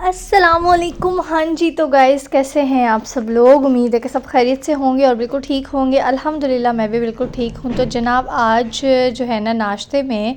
अस्सलामुअलैकुम। हाँ जी, तो गाइस कैसे हैं आप सब लोग। उम्मीद है कि सब खैरियत से होंगे और बिल्कुल ठीक होंगे। अल्हम्दुलिल्लाह मैं भी बिल्कुल ठीक हूँ। तो जनाब आज जो है ना नाश्ते में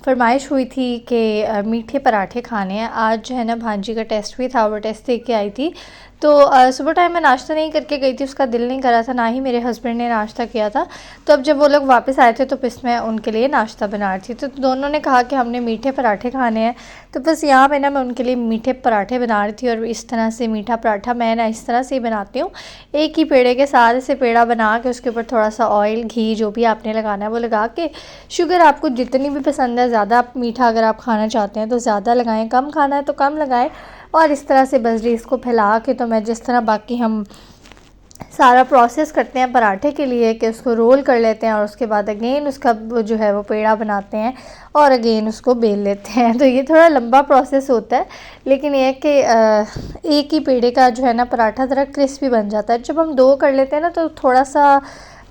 फरमाइश हुई थी कि मीठे पराठे खाने हैं। आज जो है ना भांजी का टेस्ट भी था, वो टेस्ट दे के आई थी। तो सुबह टाइम मैं नाश्ता नहीं करके गई थी, उसका दिल नहीं करा था, ना ही मेरे हस्बैंड ने नाश्ता किया था। तो अब जब वो लोग वापस आए थे तो बस मैं उनके लिए नाश्ता बना रही थी। तो दोनों ने कहा कि हमने मीठे पराठे खाने हैं। तो बस यहाँ पे ना मैं उनके लिए मीठे पराठे बना रही थी। और इस तरह से मीठा पराठा मैं ना इस तरह से ही बनाती हूँ। एक ही पेड़े के साथ ऐसे पेड़ा बना के उसके ऊपर थोड़ा सा ऑयल, घी जो भी आपने लगाना है वो लगा के, शुगर आपको जितनी भी पसंद है, ज़्यादा आप मीठा अगर आप खाना चाहते हैं तो ज़्यादा लगाएं, कम खाना है तो कम लगाएं। और इस तरह से बस इसको फैला के, तो मैं जिस तरह बाकी हम सारा प्रोसेस करते हैं पराठे के लिए कि उसको रोल कर लेते हैं और उसके बाद अगेन उसका जो है वो पेड़ा बनाते हैं और अगेन उसको बेल लेते हैं। तो ये थोड़ा लंबा प्रोसेस होता है, लेकिन ये है कि एक ही पेड़े का जो है ना पराठा ज़रा क्रिस्पी बन जाता है। जब हम दो कर लेते हैं ना तो थोड़ा सा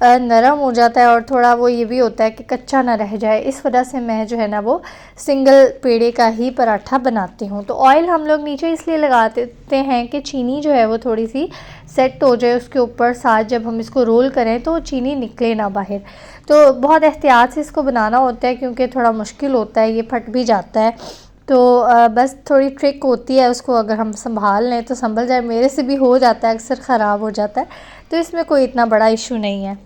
नरम हो जाता है और थोड़ा वो ये भी होता है कि कच्चा ना रह जाए। इस वजह से मैं जो है ना वो सिंगल पेड़े का ही पराठा बनाती हूँ। तो ऑयल हम लोग नीचे इसलिए लगा देते हैं कि चीनी जो है वो थोड़ी सी सेट हो जाए उसके ऊपर, साथ जब हम इसको रोल करें तो चीनी निकले ना बाहर। तो बहुत एहतियात से इसको बनाना होता है क्योंकि थोड़ा मुश्किल होता है, ये फट भी जाता है। तो बस थोड़ी ट्रिक होती है, उसको अगर हम संभाल लें तो संभल जाए। मेरे से भी हो जाता है, अक्सर ख़राब हो जाता है, तो इसमें कोई इतना बड़ा इशू नहीं है।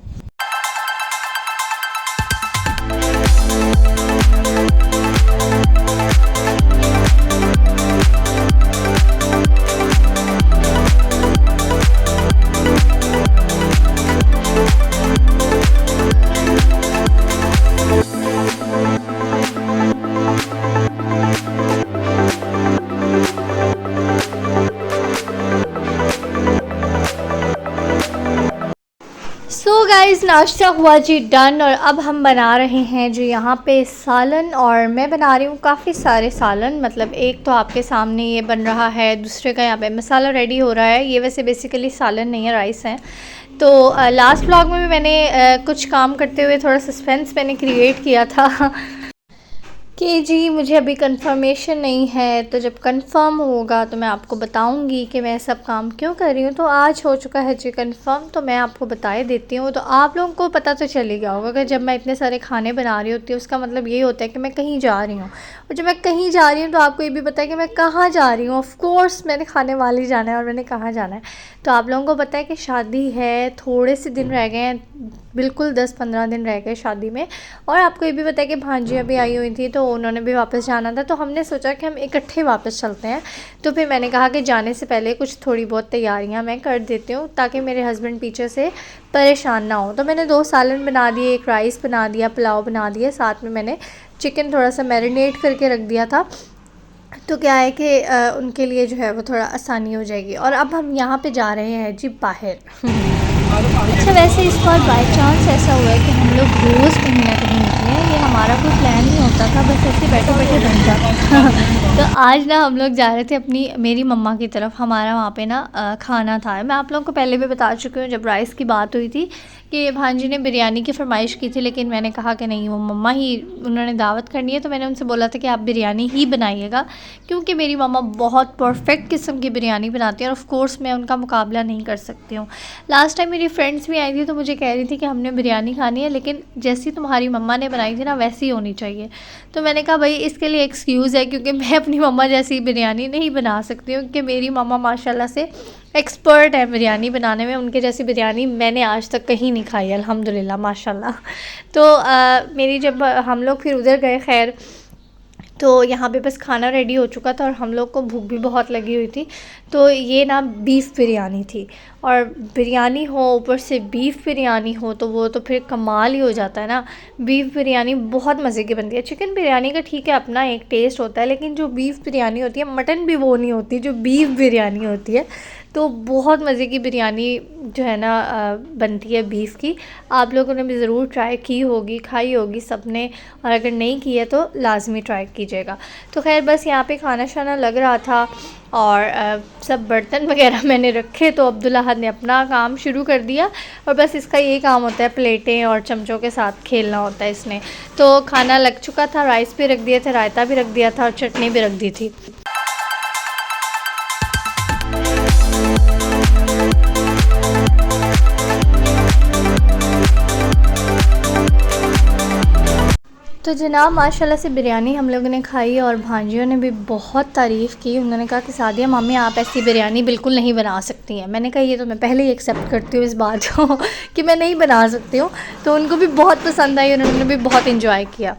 सो गाइस नाश्ता हुआ जी डन, और अब हम बना रहे हैं जो यहाँ पे सालन। और मैं बना रही हूँ काफ़ी सारे सालन, मतलब एक तो आपके सामने ये बन रहा है, दूसरे का यहाँ पे मसाला रेडी हो रहा है। ये वैसे बेसिकली सालन नहीं है, राइस है। तो लास्ट व्लॉग में भी मैंने कुछ काम करते हुए थोड़ा सस्पेंस मैंने क्रिएट किया था कि जी मुझे अभी कंफर्मेशन नहीं है, तो जब कंफर्म होगा तो मैं आपको बताऊंगी कि मैं सब काम क्यों कर रही हूँ। तो आज हो चुका है जी कंफर्म, तो मैं आपको बता देती हूँ। तो आप लोगों को पता तो चल ही गया होगा कि जब मैं इतने सारे खाने बना रही होती हूँ उसका मतलब ये होता है कि मैं कहीं जा रही हूँ। और जब मैं कहीं जा रही हूँ तो आपको ये भी पता है कि मैं कहाँ जा रही हूँ। ऑफ कोर्स मैंने खाने वाली जाना है, और मैंने कहाँ जाना है। तो आप लोगों को पता है कि शादी है, थोड़े से दिन रह गए हैं, बिल्कुल 10-15 दिन रह गए शादी में। और आपको ये भी पता है कि भांजी अभी आई हुई थी, तो उन्होंने भी वापस जाना था। तो हमने सोचा कि हम इकट्ठे वापस चलते हैं। तो फिर मैंने कहा कि जाने से पहले कुछ थोड़ी बहुत तैयारियां मैं कर देती हूँ ताकि मेरे हस्बैंड पीछे से परेशान ना हो। तो मैंने 2 सालन बना दिए, एक राइस बना दिया, पुलाव बना दिया, साथ में मैंने चिकन थोड़ा सा मैरिनेट करके रख दिया था। तो क्या है कि उनके लिए जो है वो थोड़ा आसानी हो जाएगी। और अब हम यहाँ पे जा रहे हैं जी बाहर अच्छा, वैसे इस बार बाय चांस ऐसा हुआ है कि हम लोग रोज़ कहीं ना कहीं निकले हैं। ये हमारा कोई प्लान नहीं होता था, बस ऐसे बैठे बैठे बन जाता था तो आज ना हम लोग जा रहे थे अपनी मेरी मम्मा की तरफ। हमारा वहाँ पे ना खाना था। मैं आप लोगों को पहले भी बता चुकी हूँ जब राइस की बात हुई थी कि भांजी ने बिरयानी की फरमाइश की थी, लेकिन मैंने कहा कि नहीं, वो मम्मा ही उन्होंने दावत करनी है। तो मैंने उनसे बोला था कि आप बिरयानी ही बनाइएगा, क्योंकि मेरी मम्मा बहुत परफेक्ट किस्म की बिरयानी बनाती हैं और ऑफ़ कोर्स मैं उनका मुकाबला नहीं कर सकती हूँ। लास्ट टाइम मेरी फ्रेंड्स भी आई थी तो मुझे कह रही थी कि हमने बिरयानी खानी है, लेकिन जैसी तुम्हारी मम्मा ने बनाई थी ना वैसी होनी चाहिए। तो मैंने कहा भाई इसके लिए एक्सक्यूज़ है, क्योंकि मैं अपनी मम्मा जैसी बिरयानी नहीं बना सकती हूँ, क्योंकि मेरी मम्मा माशाल्लाह से एक्सपर्ट है बिरयानी बनाने में। उनके जैसी बिरयानी मैंने आज तक कहीं नहीं खाई, अल्हम्दुलिल्लाह माशाल्लाह। तो मेरी जब हम लोग फिर उधर गए, खैर तो यहाँ पे बस खाना रेडी हो चुका था और हम लोग को भूख भी बहुत लगी हुई थी। तो ये ना बीफ़ बिरयानी थी, और बिरयानी हो ऊपर से बीफ़ बिरयानी हो तो वो तो फिर कमाल ही हो जाता है ना। बीफ़ बिरयानी बहुत मज़े की बनती है। चिकन बिरयानी का ठीक है अपना एक टेस्ट होता है, लेकिन जो बीफ़ बिरयानी होती है, मटन भी वो नहीं होती जो बीफ़ बिरयानी होती है। तो बहुत मज़े की बिरयानी जो है ना बनती है बीफ़ की। आप लोगों ने भी ज़रूर ट्राई की होगी, खाई होगी सब ने, और अगर नहीं की है तो लाज़मी ट्राई कीजिएगा। तो खैर बस यहाँ पे खाना शाना लग रहा था, और सब बर्तन वगैरह मैंने रखे। तो अब्दुल्ला हद ने अपना काम शुरू कर दिया, और बस इसका यही काम होता है, प्लेटें और चमचों के साथ खेलना होता है इसने। तो खाना लग चुका था, राइस भी रख दिए थे, रायता भी रख दिया था और चटनी भी रख दी थी। तो जनाब माशाल्लाह से बिरयानी हम लोगों ने खाई और भांजियों ने भी बहुत तारीफ़ की। उन्होंने कहा कि सादिया मामी आप ऐसी बिरयानी बिल्कुल नहीं बना सकती हैं। मैंने कहा ये तो मैं पहले ही एक्सेप्ट करती हूँ इस बात को कि मैं नहीं बना सकती हूँ। तो उनको भी बहुत पसंद आई, उन्होंने भी बहुत इंजॉय किया।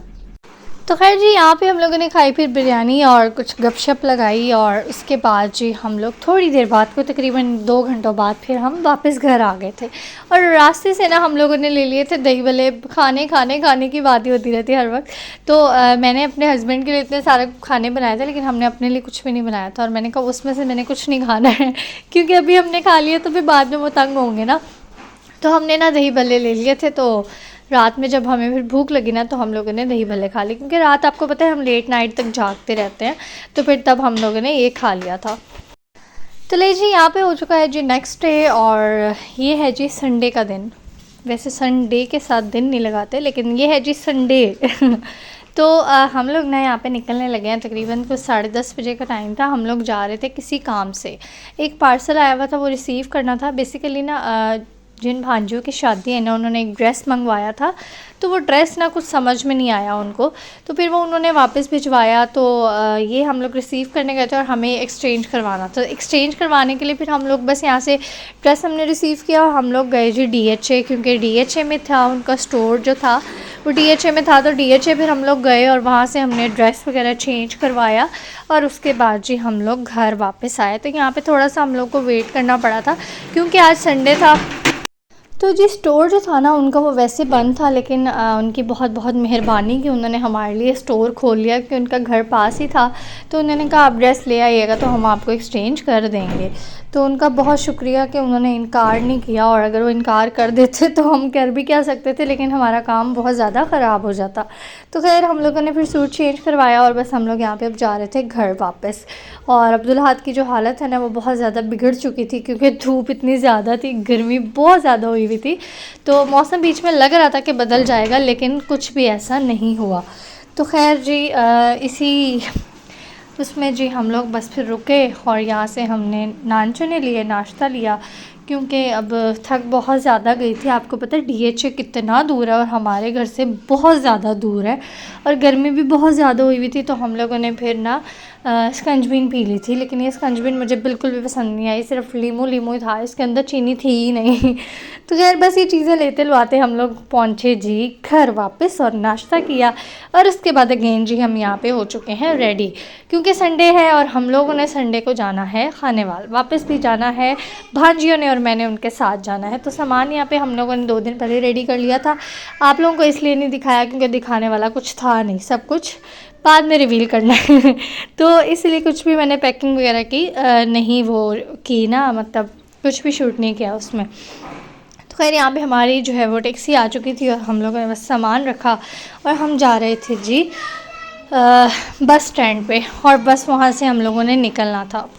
तो खैर जी यहाँ पे हम लोगों ने खाई फिर बिरयानी और कुछ गपशप लगाई और उसके बाद जी हम लोग थोड़ी देर बाद को तकरीबन 2 घंटों बाद फिर हम वापस घर आ गए थे। और रास्ते से ना हम लोगों ने ले लिए थे दही भल्ले। खाने की बात ही होती रहती है हर वक्त। तो मैंने अपने हस्बैंड के लिए इतने सारे खाने बनाए थे, लेकिन हमने अपने लिए कुछ भी नहीं बनाया था। और मैंने कहा उसमें से मैंने कुछ नहीं खाना है क्योंकि अभी हमने खा लिया तो फिर बाद में वो तंग होंगे ना। तो हमने ना दही भल्ले ले लिए थे। तो रात में जब हमें फिर भूख लगी ना तो हम लोगों ने दही भल्ले खा लिए, क्योंकि रात आपको पता है हम लेट नाइट तक जागते रहते हैं। तो फिर तब हम लोगों ने ये खा लिया था। तो ले जी यहाँ पे हो चुका है जी नेक्स्ट डे और ये है जी संडे का दिन। वैसे संडे के साथ दिन नहीं लगाते, लेकिन ये है जी संडे तो हम लोग ना यहाँ पे निकलने लगे हैं। तकरीबन कुछ 10:30 बजे का टाइम था। हम लोग जा रहे थे किसी काम से। एक पार्सल आया हुआ था, वो रिसीव करना था। बेसिकली ना जिन भांजियों की शादी है ना, उन्होंने एक ड्रेस मंगवाया था। तो वो ड्रेस ना कुछ समझ में नहीं आया उनको, तो फिर वो उन्होंने वापस भिजवाया। तो ये हम लोग रिसीव करने गए थे और हमें एक्सचेंज करवाना था। एक्सचेंज करवाने के लिए फिर हम लोग बस यहाँ से ड्रेस हमने रिसीव किया और हम लोग गए जी DHA, क्योंकि DHA में था उनका स्टोर जो था वो DHA में था। तो DHA फिर हम लोग गए और वहाँ से हमने ड्रेस वगैरह चेंज करवाया और उसके बाद जी हम लोग घर वापस आए। तो यहाँ पे थोड़ा सा हम लोग को वेट करना पड़ा था क्योंकि आज संडे था। तो जी स्टोर जो था ना उनका वो वैसे बंद था, लेकिन उनकी बहुत बहुत मेहरबानी कि उन्होंने हमारे लिए स्टोर खोल लिया, कि उनका घर पास ही था। तो उन्होंने कहा आप ड्रेस ले आइएगा तो हम आपको एक्सचेंज कर देंगे। तो उनका बहुत शुक्रिया कि उन्होंने इनकार नहीं किया, और अगर वो इनकार कर देते तो हम कर भी क्या सकते थे, लेकिन हमारा काम बहुत ज़्यादा ख़राब हो जाता। तो खैर हम लोगों ने फिर सूट चेंज करवाया और बस हम लोग यहाँ पे अब जा रहे थे घर वापस। और अब्दुल्लाहद की जो हालत है ना वो बहुत ज़्यादा बिगड़ चुकी थी, क्योंकि धूप इतनी ज़्यादा थी, गर्मी बहुत ज़्यादा हुई हुई थी। तो मौसम बीच में लग रहा था कि बदल जाएगा, लेकिन कुछ भी ऐसा नहीं हुआ। तो खैर जी इसी उसमें जी हम लोग बस फिर रुके और यहाँ से हमने नान चने लिए, नाश्ता लिया, क्योंकि अब थक बहुत ज़्यादा गई थी। आपको पता है DHA कितना दूर है और हमारे घर से बहुत ज़्यादा दूर है, और गर्मी भी बहुत ज़्यादा हुई हुई थी। तो हम लोगों ने फिर ना स्कंजबीन पी ली थी, लेकिन ये स्कंजबीन मुझे बिल्कुल भी पसंद नहीं आई। सिर्फ लीमू ही था, इसके अंदर चीनी थी ही नहीं तो खैर बस ये चीज़ें लेते लुआते हम लोग पहुँचे जी घर वापस और नाश्ता किया। और उसके बाद अगेन जी हम यहाँ पे हो चुके हैं रेडी, क्योंकि संडे है और हम लोगों ने संडे को जाना है खानेवाल, वापस भी जाना है। भांजियों ने और मैंने उनके साथ जाना है। तो सामान यहाँ पे हम लोगों ने 2 दिन पहले रेडी कर लिया था। आप लोगों को इसलिए नहीं दिखाया क्योंकि दिखाने वाला कुछ था नहीं, सब कुछ बाद में रिवील करना है तो इसलिए कुछ भी मैंने पैकिंग वगैरह की नहीं वो की ना, मतलब कुछ भी शूट नहीं किया उसमें। तो खैर यहाँ पे हमारी जो है वो टैक्सी आ चुकी थी और हम लोगों ने बस सामान रखा और हम जा रहे थे जी बस स्टैंड पे, और बस वहाँ से हम लोगों ने निकलना था।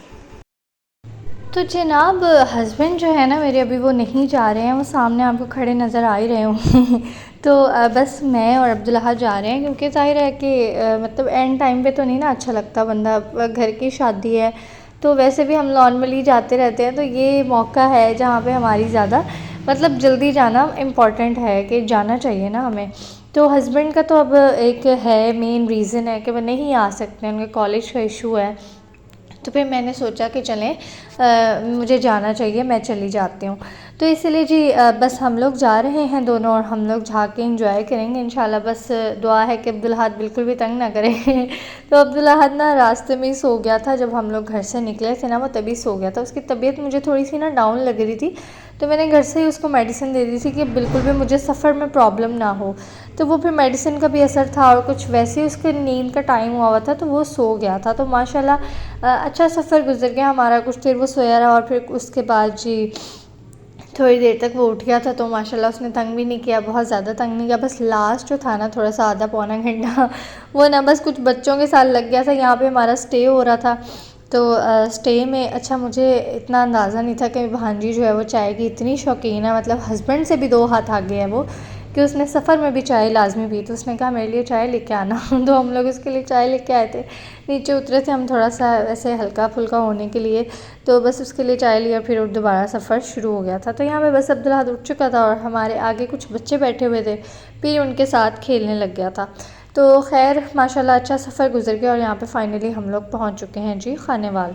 तो जनाब हस्बैंड जो है ना मेरे अभी वो नहीं जा रहे हैं, वो सामने आपको खड़े नज़र आ ही रहे होंगे तो बस मैं और अब्दुल्लाह जा रहे हैं, क्योंकि ज़ाहिर है कि मतलब एंड टाइम पे तो नहीं ना अच्छा लगता, बंदा घर की शादी है। तो वैसे भी हम नॉर्मली जाते रहते हैं, तो ये मौका है जहाँ पे हमारी ज़्यादा मतलब जल्दी जाना इम्पॉर्टेंट है, कि जाना चाहिए ना हमें। तो हस्बैंड का तो अब एक है मेन रीज़न है कि वो नहीं आ सकते, उनके कॉलेज का इशू है। तो फिर मैंने सोचा कि चलें मुझे जाना चाहिए, मैं चली जाती हूँ। तो इसलिए जी बस हम लोग जा रहे हैं दोनों, और हम लोग जाके एंजॉय करेंगे इंशाल्लाह। बस दुआ है कि अब्दुल्लाहद बिल्कुल भी तंग ना करे तो अब्दुल्लाहद ना रास्ते में ही सो गया था, जब हम लोग घर से निकले थे ना वो तभी सो गया था। उसकी तबीयत मुझे थोड़ी सी ना डाउन लग रही थी, तो मैंने घर से ही उसको मेडिसिन दे दी थी कि बिल्कुल भी मुझे सफ़र में प्रॉब्लम ना हो। तो वो फिर मेडिसिन का भी असर था और कुछ वैसे ही उसके नींद का टाइम हुआ था, तो वो सो गया था। तो माशाल्लाह अच्छा सफ़र गुजर गया हमारा। कुछ देर वो सोया रहा और फिर उसके बाद जी थोड़ी देर तक वो उठ गया था। तो माशाल्लाह उसने तंग भी नहीं किया, बहुत ज़्यादा तंग नहीं किया। बस लास्ट जो था ना थोड़ा सा आधा पौना घंटा वो ना बस कुछ बच्चों के साथ लग गया था। यहाँ पे हमारा स्टे हो रहा था, तो स्टे में अच्छा मुझे इतना अंदाज़ा नहीं था कि भांजी जो है वो चाय की इतनी शौकीन है, मतलब हस्बैंड से भी 2 हाथ आगे है वो, कि उसने सफ़र में भी चाय लाजमी पी। तो उसने कहा मेरे लिए चाय लेके आना तो हम लोग उसके लिए चाय लेके आए थे। नीचे उतरे थे हम थोड़ा सा ऐसे हल्का फुल्का होने के लिए, तो बस उसके लिए चाय लिया, फिर दोबारा सफ़र शुरू हो गया था। तो यहाँ पे बस अब्दुल्लाहद उठ चुका था और हमारे आगे कुछ बच्चे बैठे हुए थे, फिर उनके साथ खेलने लग गया था। तो खैर माशाल्लाह अच्छा सफ़र गुजर गया और यहाँ पे फाइनली हम लोग पहुँच चुके हैं जी खानेवाल।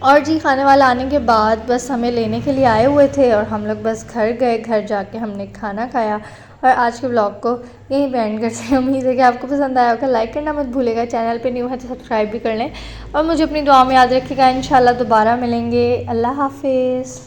और जी खानेवाल आने के बाद बस हमें लेने के लिए आए हुए थे और हम लोग बस घर गए। घर जाके हमने खाना खाया और आज के ब्लॉग को यहीं पे एंड करते हैं। उम्मीद है कि आपको पसंद आया होगा। लाइक करना मत भूलेगा, चैनल पे न्यू है तो सब्सक्राइब भी कर लें और मुझे अपनी दुआ में याद रखिएगा। इंशाल्लाह दोबारा मिलेंगे। अल्लाह हाफिज़।